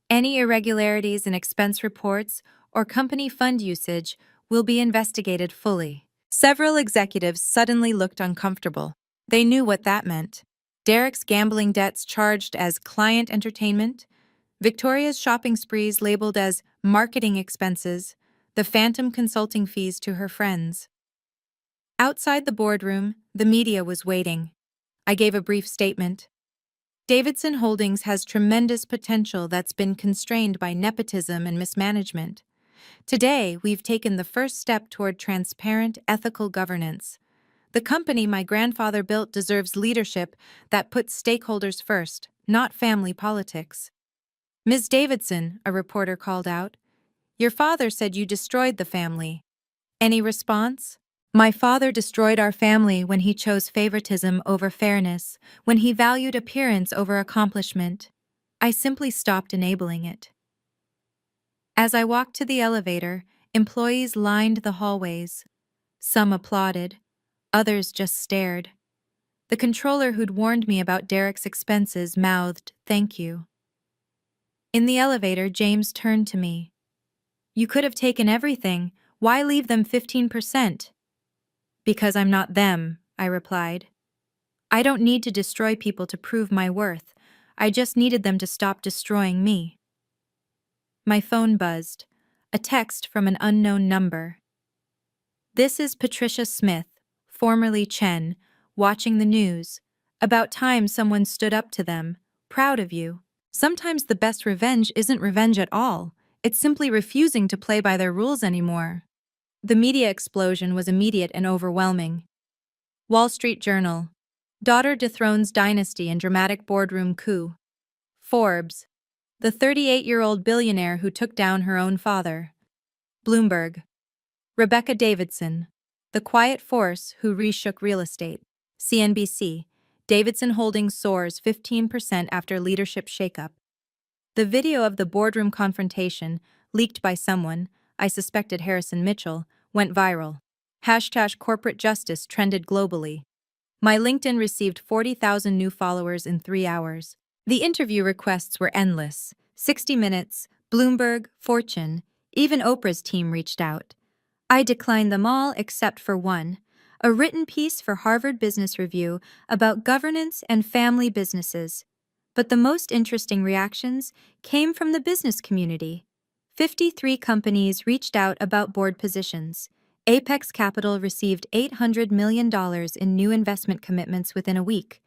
Any irregularities in expense reports or company fund usage will be investigated fully." Several executives suddenly looked uncomfortable. They knew what that meant. Derek's gambling debts charged as client entertainment, Victoria's shopping sprees labeled as marketing expenses, the phantom consulting fees to her friends. Outside the boardroom, the media was waiting. I gave a brief statement. "Davidson Holdings has tremendous potential that's been constrained by nepotism and mismanagement. Today, we've taken the first step toward transparent, ethical governance. The company my grandfather built deserves leadership that puts stakeholders first, not family politics." "Ms. Davidson," a reporter called out, "your father said you destroyed the family. Any response?" "My father destroyed our family when he chose favoritism over fairness, when he valued appearance over accomplishment. I simply stopped enabling it." As I walked to the elevator, employees lined the hallways. Some applauded, others just stared. The controller who'd warned me about Derek's expenses mouthed, "Thank you." In the elevator, James turned to me. "You could have taken everything. Why leave them 15%? "Because I'm not them," I replied. "I don't need to destroy people to prove my worth. I just needed them to stop destroying me." My phone buzzed. A text from an unknown number. "This is Patricia Smith, formerly Chen, watching the news. About time someone stood up to them. Proud of you. Sometimes the best revenge isn't revenge at all. It's simply refusing to play by their rules anymore." The media explosion was immediate and overwhelming. Wall Street Journal. Daughter dethrones dynasty in dramatic boardroom coup. Forbes. The 38-year-old billionaire who took down her own father. Bloomberg. Rebecca Davidson. The quiet force who reshook real estate. CNBC. Davidson Holdings soars 15% after leadership shakeup. The video of the boardroom confrontation, leaked by someone, I suspected Harrison Mitchell, went viral. Hashtag corporate justice trended globally. My LinkedIn received 40,000 new followers in 3 hours. The interview requests were endless. 60 Minutes, Bloomberg, Fortune, even Oprah's team reached out. I declined them all except for one, a written piece for Harvard Business Review about governance and family businesses. But the most interesting reactions came from the business community. 53 companies reached out about board positions. Apex Capital received $800 million in new investment commitments within a week.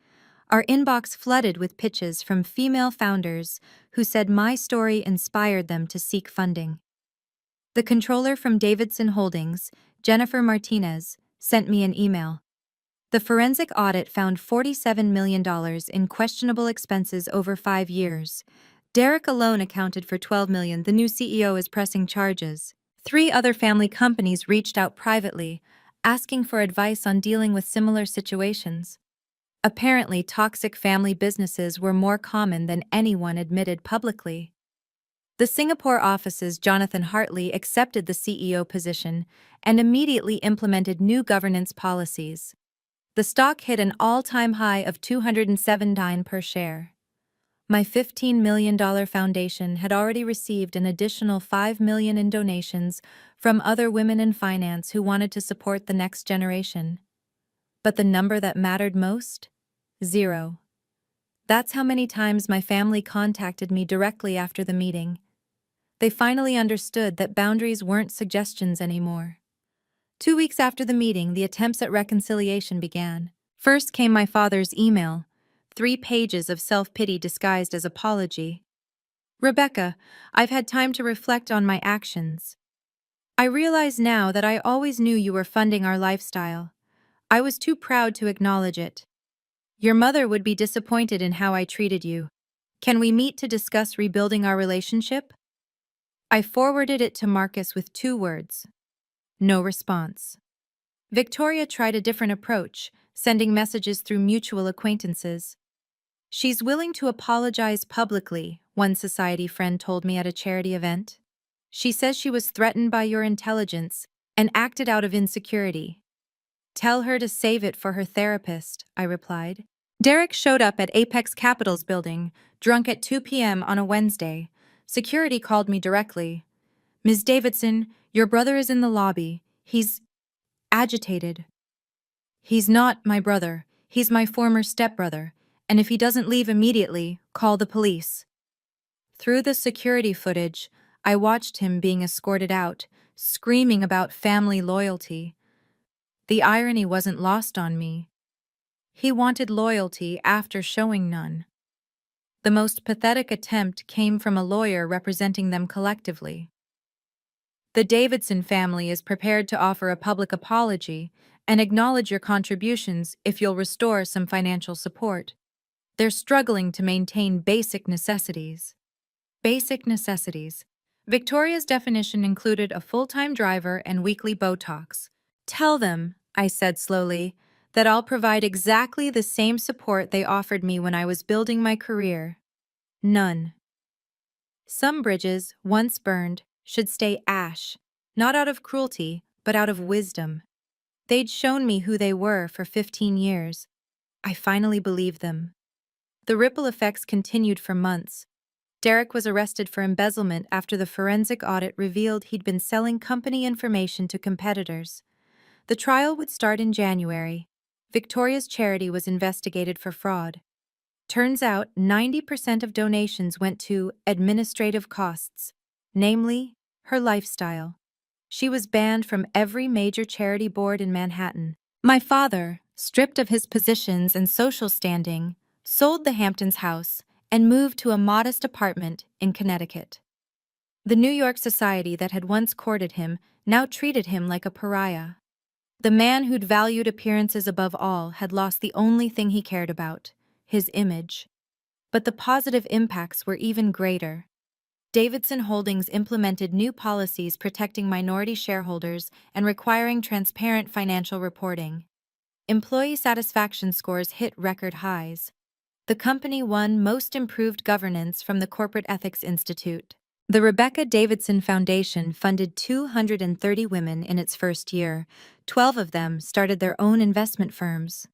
Our inbox flooded with pitches from female founders who said my story inspired them to seek funding. The controller from Davidson Holdings, Jennifer Martinez, sent me an email. The forensic audit found $47 million in questionable expenses over 5 years. Derek alone accounted for $12 million. The new CEO is pressing charges. 3 other family companies reached out privately, asking for advice on dealing with similar situations. Apparently, toxic family businesses were more common than anyone admitted publicly. The Singapore office's Jonathan Hartley accepted the CEO position and immediately implemented new governance policies. The stock hit an all-time high of $207 per share. My $15 million foundation had already received an additional $5 million in donations from other women in finance who wanted to support the next generation. But the number that mattered most? 0. That's how many times my family contacted me directly after the meeting. They finally understood that boundaries weren't suggestions anymore. 2 weeks after the meeting, the attempts at reconciliation began. First came my father's email, 3 pages of self-pity disguised as apology. "Rebecca, I've had time to reflect on my actions. I realize now that I always knew you were funding our lifestyle. I was too proud to acknowledge it. Your mother would be disappointed in how I treated you. Can we meet to discuss rebuilding our relationship?" I forwarded it to Marcus with 2 words. No response. Victoria tried a different approach, sending messages through mutual acquaintances. "She's willing to apologize publicly," one society friend told me at a charity event. "She says she was threatened by your intelligence and acted out of insecurity." "Tell her to save it for her therapist," I replied. Derek showed up at Apex Capital's building, drunk at 2 p.m. on a Wednesday. Security called me directly. "Ms. Davidson, your brother is in the lobby. He's agitated." "He's not my brother. He's my former stepbrother. And if he doesn't leave immediately, call the police." Through the security footage, I watched him being escorted out, screaming about family loyalty. The irony wasn't lost on me. He wanted loyalty after showing none. The most pathetic attempt came from a lawyer representing them collectively. "The Davidson family is prepared to offer a public apology and acknowledge your contributions if you'll restore some financial support. They're struggling to maintain basic necessities." Basic necessities. Victoria's definition included a full-time driver and weekly Botox. "Tell them," I said slowly, "that I'll provide exactly the same support they offered me when I was building my career. None. Some bridges, once burned, should stay ash, not out of cruelty, but out of wisdom. They'd shown me who they were for 15 years. I finally believed them." The ripple effects continued for months. Derek was arrested for embezzlement after the forensic audit revealed he'd been selling company information to competitors. The trial would start in January. Victoria's charity was investigated for fraud. Turns out 90% of donations went to administrative costs, namely, her lifestyle. She was banned from every major charity board in Manhattan. My father, stripped of his positions and social standing, sold the Hamptons house and moved to a modest apartment in Connecticut. The New York society that had once courted him now treated him like a pariah. The man who'd valued appearances above all had lost the only thing he cared about, his image. But the positive impacts were even greater. Davidson Holdings implemented new policies protecting minority shareholders and requiring transparent financial reporting. Employee satisfaction scores hit record highs. The company won Most Improved Governance from the Corporate Ethics Institute. The Rebecca Davidson Foundation funded 230 women in its first year. 12 of them started their own investment firms.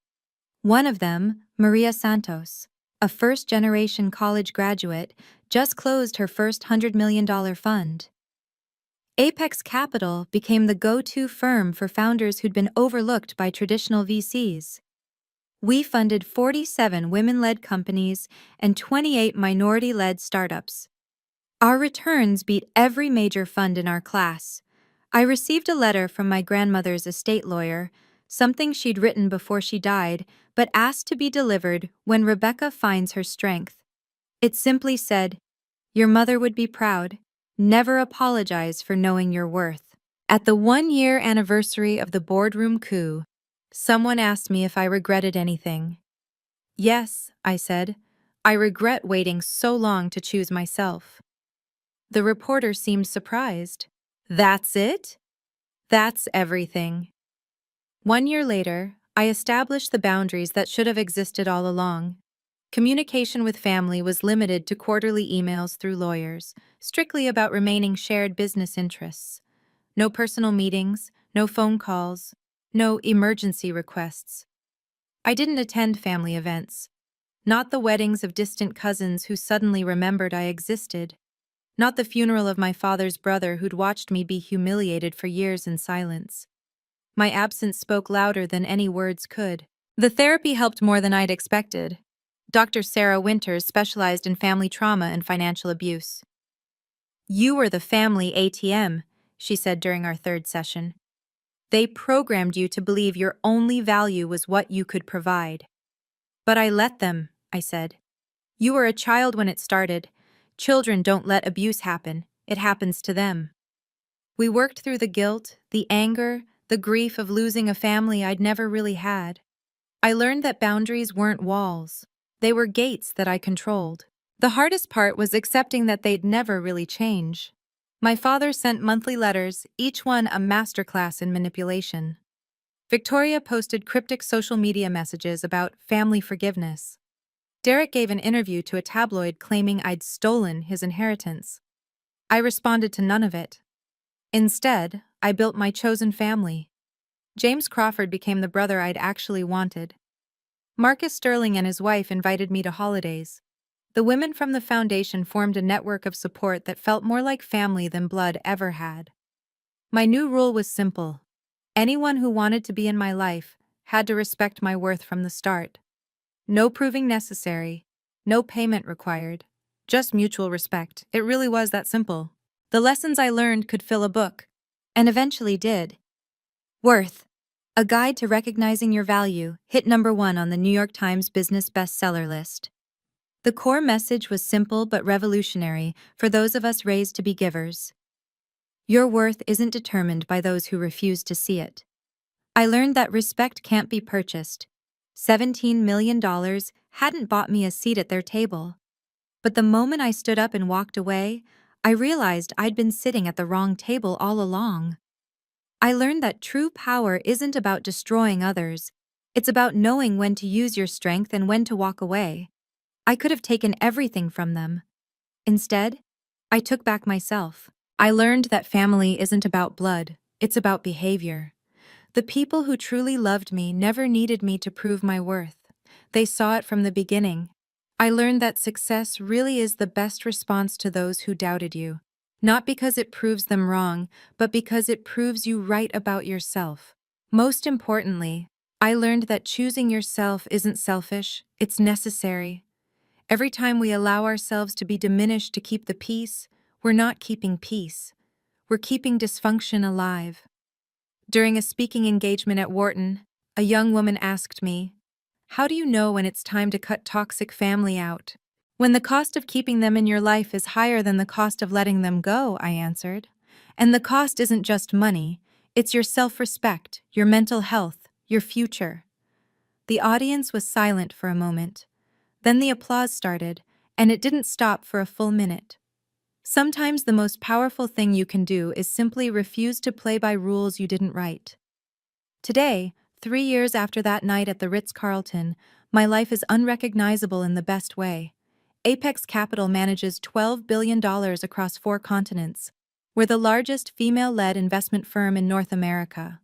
One of them, Maria Santos, a first-generation college graduate, just closed her first $100 million fund. Apex Capital became the go-to firm for founders who'd been overlooked by traditional VCs. We funded 47 women-led companies and 28 minority-led startups. Our returns beat every major fund in our class. I received a letter from my grandmother's estate lawyer, something she'd written before she died, but asked to be delivered when Rebecca finds her strength. It simply said, "Your mother would be proud. Never apologize for knowing your worth." At the 1-year anniversary of the boardroom coup, someone asked me if I regretted anything. "Yes," I said. "I regret waiting so long to choose myself." The reporter seemed surprised. "That's it?" "That's everything." 1 year later, I established the boundaries that should have existed all along. Communication with family was limited to quarterly emails through lawyers, strictly about remaining shared business interests. No personal meetings, no phone calls, no emergency requests. I didn't attend family events. Not the weddings of distant cousins who suddenly remembered I existed. Not the funeral of my father's brother who'd watched me be humiliated for years in silence. My absence spoke louder than any words could. The therapy helped more than I'd expected. Dr. Sarah Winters specialized in family trauma and financial abuse. "You were the family ATM," she said during our third session. "They programmed you to believe your only value was what you could provide." "But I let them," I said. "You were a child when it started. Children don't let abuse happen. It happens to them." We worked through the guilt, the anger, the grief of losing a family I'd never really had. I learned that boundaries weren't walls. They were gates that I controlled. The hardest part was accepting that they'd never really change. My father sent monthly letters, each one a masterclass in manipulation. Victoria posted cryptic social media messages about family forgiveness. Derek gave an interview to a tabloid claiming I'd stolen his inheritance. I responded to none of it. Instead, I built my chosen family. James Crawford became the brother I'd actually wanted. Marcus Sterling and his wife invited me to holidays. The women from the foundation formed a network of support that felt more like family than blood ever had. My new rule was simple. Anyone who wanted to be in my life had to respect my worth from the start. No proving necessary, no payment required, just mutual respect. It really was that simple. The lessons I learned could fill a book, and eventually did. Worth, A Guide to Recognizing Your Value, hit #1 on the New York Times business bestseller list. The core message was simple but revolutionary for those of us raised to be givers. Your worth isn't determined by those who refuse to see it. I learned that respect can't be purchased. $17 million hadn't bought me a seat at their table. But the moment I stood up and walked away, I realized I'd been sitting at the wrong table all along. I learned that true power isn't about destroying others. It's about knowing when to use your strength and when to walk away. I could have taken everything from them. Instead, I took back myself. I learned that family isn't about blood, it's about behavior. The people who truly loved me never needed me to prove my worth. They saw it from the beginning. I learned that success really is the best response to those who doubted you. Not because it proves them wrong, but because it proves you right about yourself. Most importantly, I learned that choosing yourself isn't selfish, it's necessary. Every time we allow ourselves to be diminished to keep the peace, we're not keeping peace. We're keeping dysfunction alive. During a speaking engagement at Wharton, a young woman asked me, "How do you know when it's time to cut toxic family out?" "When the cost of keeping them in your life is higher than the cost of letting them go," I answered. "And the cost isn't just money, it's your self-respect, your mental health, your future." The audience was silent for a moment. Then the applause started, and it didn't stop for a full minute. Sometimes the most powerful thing you can do is simply refuse to play by rules you didn't write. Today, 3 years after that night at the Ritz-Carlton, my life is unrecognizable in the best way. Apex Capital manages $12 billion across 4 continents. We're the largest female-led investment firm in North America.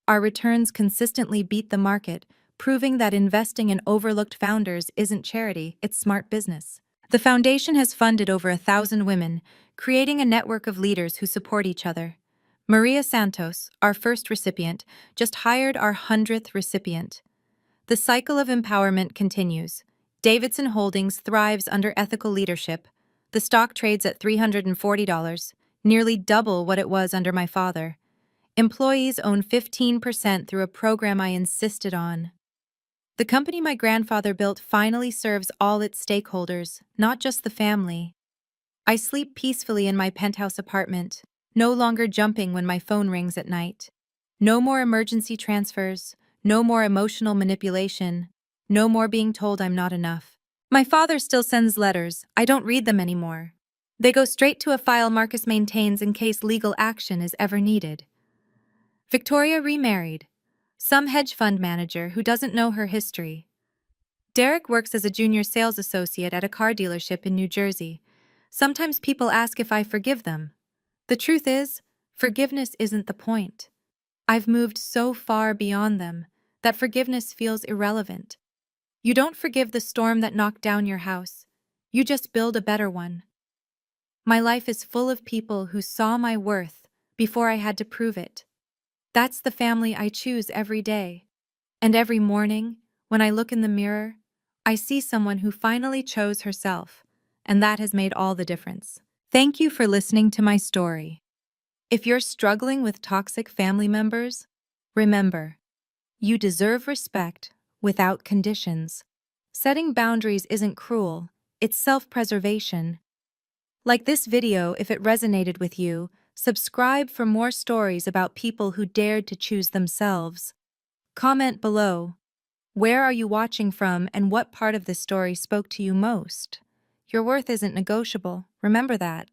Our returns consistently beat the market, proving that investing in overlooked founders isn't charity, it's smart business. The foundation has funded over 1,000 women, creating a network of leaders who support each other. Maria Santos, our first recipient, just hired our 100th recipient. The cycle of empowerment continues. Davidson Holdings thrives under ethical leadership. The stock trades at $340, nearly double what it was under my father. Employees own 15% through a program I insisted on. The company my grandfather built finally serves all its stakeholders, not just the family. I sleep peacefully in my penthouse apartment, no longer jumping when my phone rings at night. No more emergency transfers, no more emotional manipulation, no more being told I'm not enough. My father still sends letters, I don't read them anymore. They go straight to a file Marcus maintains in case legal action is ever needed. Victoria remarried. Some hedge fund manager who doesn't know her history. Derek works as a junior sales associate at a car dealership in New Jersey. Sometimes people ask if I forgive them. The truth is, forgiveness isn't the point. I've moved so far beyond them that forgiveness feels irrelevant. You don't forgive the storm that knocked down your house. You just build a better one. My life is full of people who saw my worth before I had to prove it. That's the family I choose every day. And every morning, when I look in the mirror, I see someone who finally chose herself, and that has made all the difference. Thank you for listening to my story. If you're struggling with toxic family members, remember, you deserve respect without conditions. Setting boundaries isn't cruel, it's self-preservation. Like this video if it resonated with you, subscribe for more stories about people who dared to choose themselves. Comment below. Where are you watching from and what part of this story spoke to you most? Your worth isn't negotiable, remember that.